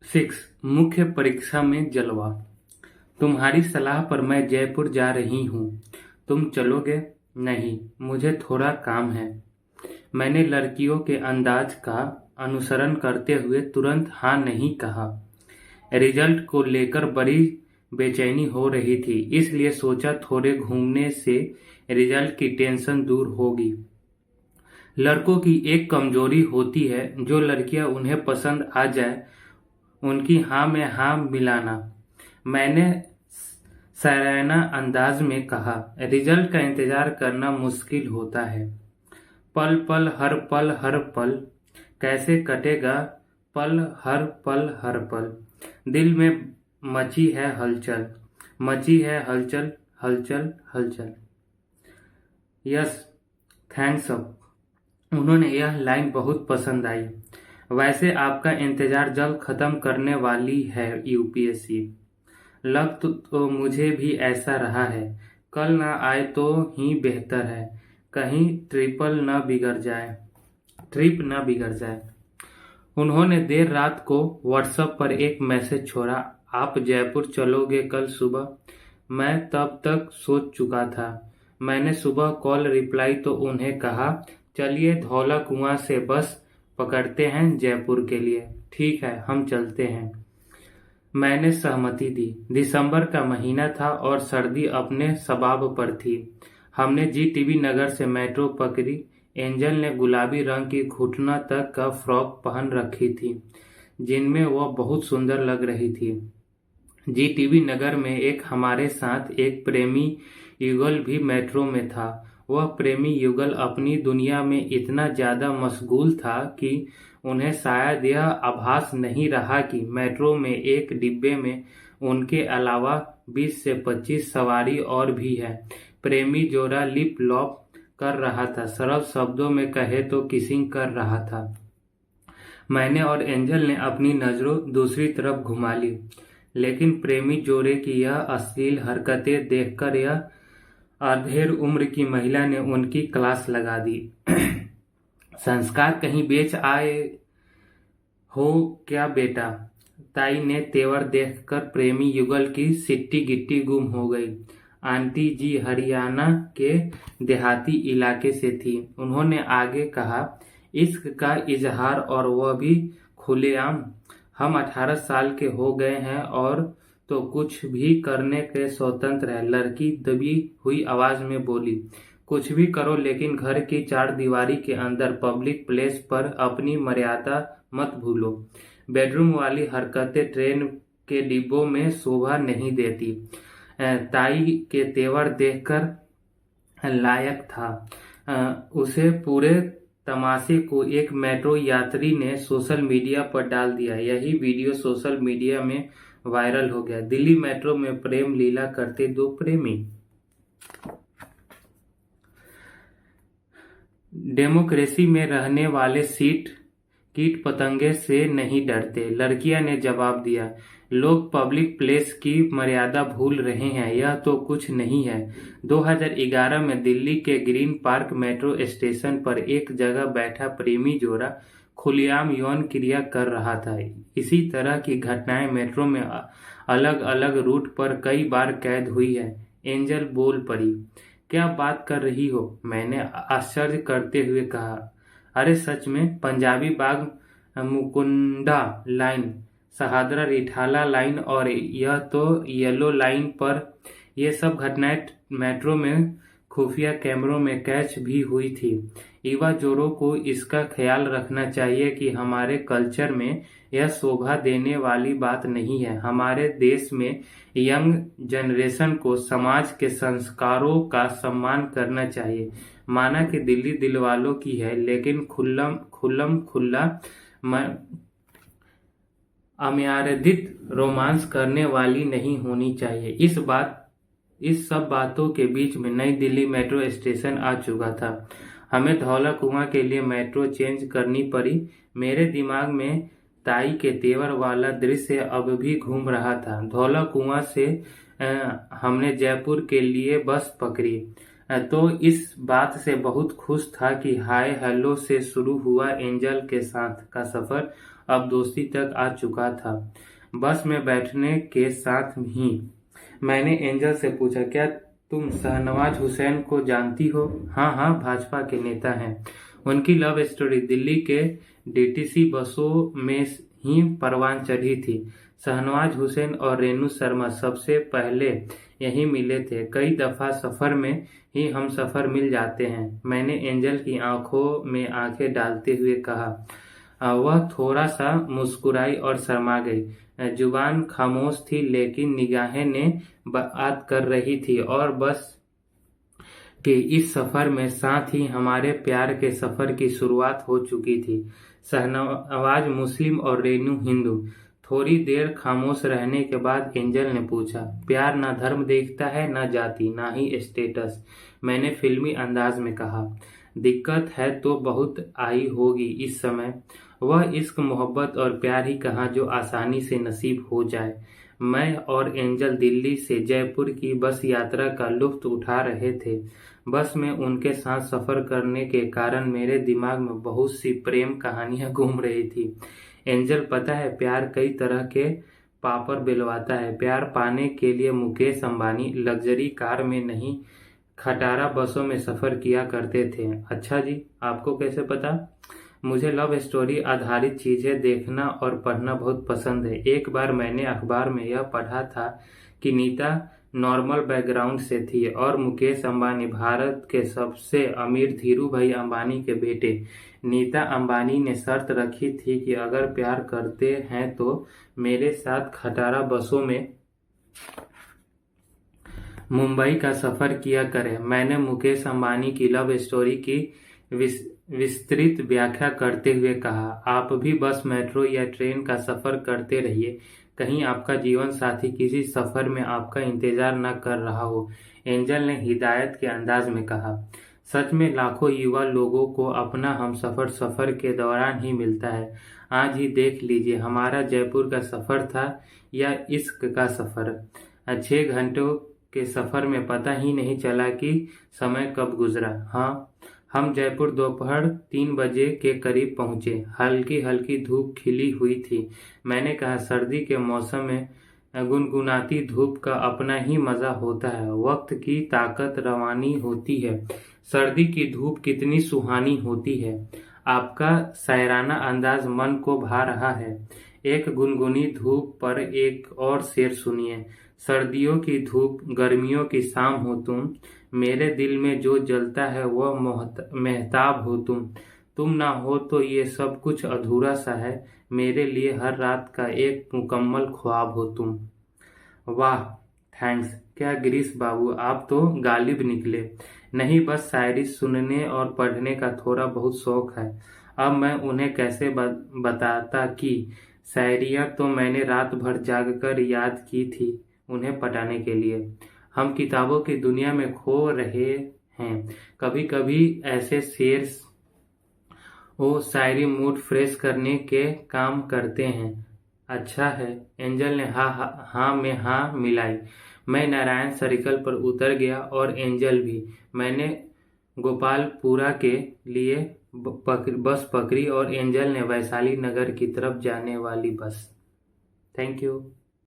6 मुख्य परीक्षा में जलवा। तुम्हारी सलाह पर मैं जयपुर जा रही हूँ। तुम चलोगे? नहीं, मुझे थोड़ा काम है। मैंने लड़कियों के अंदाज का अनुसरण करते हुए तुरंत हाँ नहीं कहा। रिजल्ट को लेकर बड़ी बेचैनी हो रही थी, इसलिए सोचा थोड़े घूमने से रिजल्ट की टेंशन दूर होगी। लड़कों की एक कमजोरी होती है, जो लड़कियां उन्हें पसंद आ जाए उनकी हाँ में हाँ मिलाना। मैंने सराहना अंदाज में कहा, रिजल्ट का इंतजार करना मुश्किल होता है। पल पल हर पल कैसे कटेगा, हर पल दिल में मची है हलचल, मची है हलचल, हलचल हलचल। Yes, thanks up. उन्होंने यह लाइन बहुत पसंद आई। वैसे आपका इंतजार जल्द खत्म करने वाली है यूपीएससी। लग तो मुझे भी ऐसा रहा है। कल ना आए तो ही बेहतर है, कहीं ट्रिप न बिगड़ जाए। उन्होंने देर रात को व्हाट्सएप पर एक मैसेज छोड़ा, आप जयपुर चलोगे कल सुबह? मैं तब तक सोच चुका था। मैंने सुबह कॉल रिप्लाई तो उन्हें कहा, चलिए धौला कुआं से बस पकड़ते हैं जयपुर के लिए। ठीक है, हम चलते हैं। मैंने सहमति दी। दिसंबर का महीना था और सर्दी अपने शबाब पर थी। हमने जीटीबी नगर से मेट्रो पकड़ी। एंजल ने गुलाबी रंग की घुटना तक का फ्रॉक पहन रखी थी, जिनमें वह बहुत सुंदर लग रही थी। जीटीबी नगर में हमारे साथ एक प्रेमी युगल भी मेट्रो में था। वह प्रेमी युगल अपनी दुनिया में इतना ज्यादा मशगूल था कि उन्हें शायद यह आभास नहीं रहा कि मेट्रो में एक डिब्बे में उनके अलावा 20 से 25 सवारी और भी है। प्रेमी जोड़ा लिप लॉक कर रहा था, सरल शब्दों में कहे तो किसिंग कर रहा था। मैंने और एंजल ने अपनी नजरों दूसरी तरफ घुमा ली, लेकिन प्रेमी जोड़े की यह अश्लील हरकतें देखकर यह अधेड़ उम्र की महिला ने उनकी क्लास लगा दी। संस्कार कहीं बेच आए हो क्या बेटा? ताई ने तेवर देखकर प्रेमी युगल की सिट्टी गिट्टी गुम हो गई। आंटी जी हरियाणा के देहाती इलाके से थी। उन्होंने आगे कहा, इश्क का इजहार और वह भी खुलेआम। हम 18 साल के हो गए हैं और तो कुछ भी करने के स्वतंत्र है। लड़की दबी हुई आवाज में बोली, कुछ भी करो लेकिन घर की चार दीवारी के अंदर पब्लिक प्लेस पर अपनी मर्यादा मत भूलो। बेडरूम वाली हरकतें ट्रेन के डिब्बों में शोभा नहीं देती। ताई के तेवर देखकर लायक था। उसे पूरे तमाशे को एक मेट्रो यात्री ने सोशल मीडिया पर डाल दिया। यही वीडियो सोशल मीडिया में वायरल हो गया। दिल्ली मेट्रो में प्रेम लीला करते दो प्रेमी। डेमोक्रेसी में रहने वाले सीट कीट पतंगे से नहीं डरते, लड़कियां ने जवाब दिया। लोग पब्लिक प्लेस की मर्यादा भूल रहे हैं, यह तो कुछ नहीं है। 2011 में दिल्ली के ग्रीन पार्क मेट्रो स्टेशन पर एक जगह बैठा प्रेमी जोड़ा खुलेआम यौन क्रिया कर रहा था। इसी तरह की घटनाएं मेट्रो में अलग अलग रूट पर कई बार कैद हुई है। एंजल बोल पड़ी, क्या बात कर रही हो? मैंने आश्चर्य करते हुए कहा, अरे सच में, पंजाबी बाग मुकुंदा लाइन, शहादरा रिठाला लाइन और यह तो येलो लाइन पर ये सब घटनाएं मेट्रो में खुफिया कैमरों में कैच भी हुई थी। युवा जोड़ों को इसका ख्याल रखना चाहिए कि हमारे कल्चर में यह शोभा देने वाली बात नहीं है। हमारे देश में यंग जनरेशन को समाज के संस्कारों का सम्मान करना चाहिए। माना कि दिल्ली दिलवालों की है, लेकिन खुल्ला अमर्यादित रोमांस करने वाली नहीं होनी चाहिए। इस सब बातों के बीच में नई दिल्ली मेट्रो स्टेशन आ चुका था। हमें धौला कुआं के लिए मेट्रो चेंज करनी पड़ी। मेरे दिमाग में ताई के तेवर वाला दृश्य अब भी घूम रहा था। धौला कुआं से हमने जयपुर के लिए बस पकड़ी तो इस बात से बहुत खुश था कि हाय हेलो से शुरू हुआ एंजल के साथ का सफर अब दोस्ती तक आ चुका था। बस में बैठने के साथ ही मैंने एंजल से पूछा, क्या तुम शाहनवाज हुसैन को जानती हो? हाँ हाँ, भाजपा के नेता हैं। उनकी लव स्टोरी दिल्ली के डीटीसी बसों में ही परवान चढ़ी थी। शाहनवाज हुसैन और रेणु शर्मा सबसे पहले यहीं मिले थे। कई दफा सफर में ही हम सफर मिल जाते हैं। मैंने एंजल की आंखों में आंखें डालते हुए कहा। वह थोड़ा सा मुस्कुराई और शर्मा गई। जुबान खामोश थी लेकिन निगाहें ने बात कर रही थी। और बस के इस सफर में साथ ही हमारे प्यार के सफर की शुरुआत हो चुकी थी। शाहनवाज मुस्लिम और रेनू हिंदू। थोड़ी देर खामोश रहने के बाद एंजल ने पूछा, प्यार ना धर्म देखता है, ना जाति, ना ही स्टेटस। मैंने फिल्मी अंदाज में कहा, दिक्कत है तो बहुत आई होगी इस समय। वह इश्क, मोहब्बत और प्यार ही कहाँ जो आसानी से नसीब हो जाए। मैं और एंजल दिल्ली से जयपुर की बस यात्रा का लुत्फ उठा रहे थे। बस में उनके साथ सफर करने के कारण मेरे दिमाग में बहुत सी प्रेम कहानियां घूम रही थी। एंजल, पता है प्यार कई तरह के पापड़ बेलवाता है। प्यार पाने के लिए मुकेश अंबानी लग्जरी कार में नहीं, खटारा बसों में सफर किया करते थे। अच्छा जी, आपको कैसे पता? मुझे लव स्टोरी आधारित चीजें देखना और पढ़ना बहुत पसंद है। एक बार मैंने अखबार में यह पढ़ा था कि नीता नॉर्मल बैकग्राउंड से थी और मुकेश अंबानी भारत के सबसे अमीर धीरू भाई अंबानी के बेटे। नीता अंबानी ने शर्त रखी थी कि अगर प्यार करते हैं तो मेरे साथ खटारा बसों में मुंबई का सफर किया करें। मैंने मुकेश अंबानी की लव स्टोरी की विस्तृत व्याख्या करते हुए कहा, आप भी बस, मेट्रो या ट्रेन का सफर करते रहिए, कहीं आपका जीवन साथी किसी सफर में आपका इंतजार न कर रहा हो। एंजल ने हिदायत के अंदाज में कहा, सच में लाखों युवा लोगों को अपना हमसफर सफर के दौरान ही मिलता है। आज ही देख लीजिए, हमारा जयपुर का सफर था या इश्क का सफर। 6 घंटों के सफर में पता ही नहीं चला कि समय कब गुजरा। हाँ, हम जयपुर दोपहर 3 बजे के करीब पहुंचे। हल्की हल्की धूप खिली हुई थी। मैंने कहा, सर्दी के मौसम में गुनगुनाती धूप का अपना ही मजा होता है। वक्त की ताकत रवानी होती है। सर्दी की धूप कितनी सुहानी होती है। आपका शायराना अंदाज मन को भा रहा है। एक गुनगुनी धूप पर एक और शेर सुनिए। सर्दियों की धूप, गर्मियों की शाम हो तुम, मेरे दिल में जो जलता है वह मेहताब हो तुम ना हो तो ये सब कुछ अधूरा सा है। मेरे लिए हर रात का एक मुकम्मल ख्वाब हो तुम। वाह, थैंक्स। क्या गिरीश बाबू, आप तो गालिब निकले। नहीं, बस शायरी सुनने और पढ़ने का थोड़ा बहुत शौक है। अब मैं उन्हें कैसे बताता कि शायरियाँ तो मैंने रात भर जागकर याद की थी उन्हें पटाने के लिए। हम किताबों की दुनिया में खो रहे हैं। कभी कभी ऐसे शेर वो शायरी मूड फ्रेश करने के काम करते हैं। अच्छा है। एंजल ने हाँ में हाँ मिलाई। मैं नारायण सर्कल पर उतर गया और एंजल भी। मैंने गोपालपुरा के लिए बस पकड़ी और एंजल ने वैशाली नगर की तरफ जाने वाली बस। Thank you.